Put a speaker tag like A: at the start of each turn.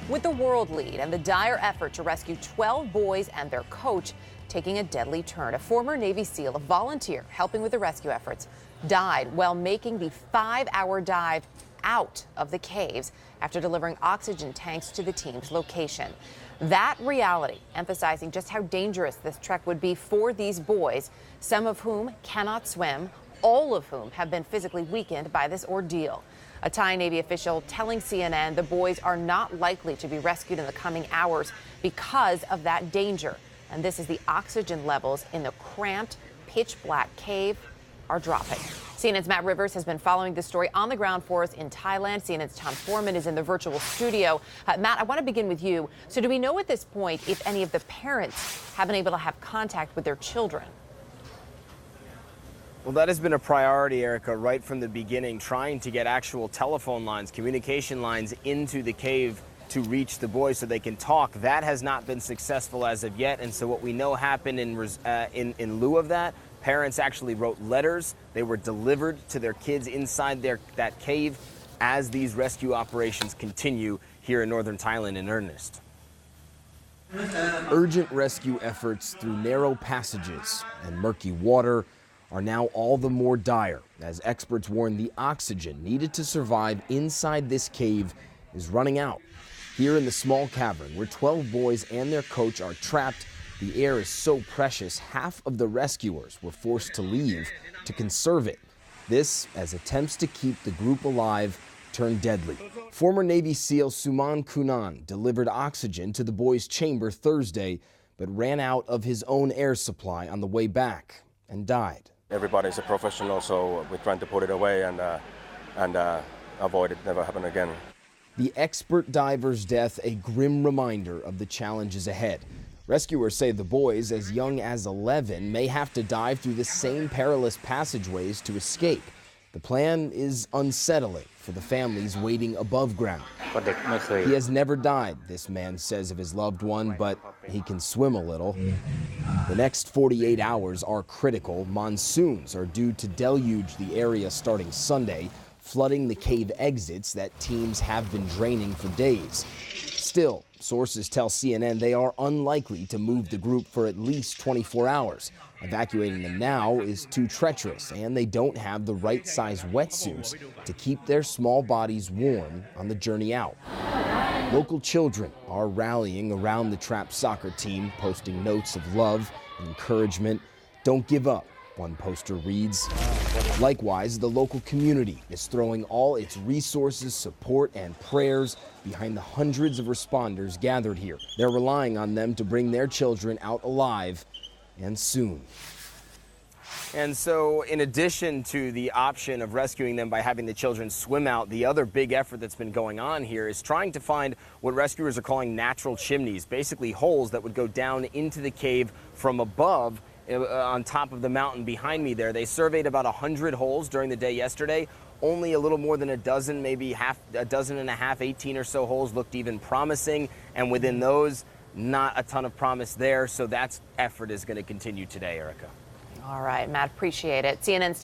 A: with the world lead and the dire effort to rescue 12 boys and their coach taking a deadly turn. A former Navy SEAL, a volunteer helping with the rescue efforts, died while making the 5-hour dive out of the caves after delivering oxygen tanks to the team's location. That reality emphasizing just how dangerous this trek would be for these boys, some of whom cannot swim, all of whom have been physically weakened by this ordeal. A Thai Navy official telling CNN the boys are not likely to be rescued in the coming hours because of that danger. And this is the oxygen levels in the cramped, pitch-black cave are dropping. CNN's Matt Rivers has been following this story on the ground for us in Thailand. CNN's Tom Foreman is in the virtual studio. Matt, I want to begin with you. So do we know at this point if any of the parents have been able to have contact with their children?
B: Well, that has been a priority, Erica, right from the beginning, trying to get actual telephone lines, communication lines into the cave to reach the boys so they can talk. That has not been successful as of yet. And so what we know happened in lieu of that, parents actually wrote letters. They were delivered to their kids inside that cave as these rescue operations continue here in northern Thailand in earnest. Urgent rescue efforts through narrow passages and murky water are now all the more dire as experts warn the oxygen needed to survive inside this cave is running out. Here in the small cavern where 12 boys and their coach are trapped, the air is so precious, half of the rescuers were forced to leave to conserve it. This as attempts to keep the group alive turned deadly. Former Navy SEAL Suman Kunan delivered oxygen to the boys' chamber Thursday, but ran out of his own air supply on the way back and died.
C: Everybody's a professional, so we're trying to put it away and avoid it never happen again.
B: The expert diver's death a grim reminder of the challenges ahead. Rescuers say the boys, as young as 11, may have to dive through the same perilous passageways to escape. The plan is unsettling for the families waiting above ground. He has never died, this man says of his loved one, but he can swim a little. The next 48 hours are critical. Monsoons are due to deluge the area starting Sunday, flooding the cave exits that teams have been draining for days. Still, sources tell CNN they are unlikely to move the group for at least 24 hours. Evacuating them now is too treacherous, and they don't have the right size wetsuits to keep their small bodies warm on the journey out. Local children are rallying around the trapped soccer team, posting notes of love and encouragement. Don't give up, one poster reads. Likewise, the local community is throwing all its resources, support, and prayers behind the hundreds of responders gathered here. They're relying on them to bring their children out alive and soon. And so in addition to the option of rescuing them by having the children swim out, the other big effort that's been going on here is trying to find what rescuers are calling natural chimneys, basically holes that would go down into the cave from above on top of the mountain behind me there. They surveyed about 100 holes during the day yesterday. Only a little more than a dozen, maybe a dozen and a half, 18 or so holes looked even promising. And within those, not a ton of promise there. So that effort is going to continue today, Erica.
A: All right, Matt, appreciate it. CNN's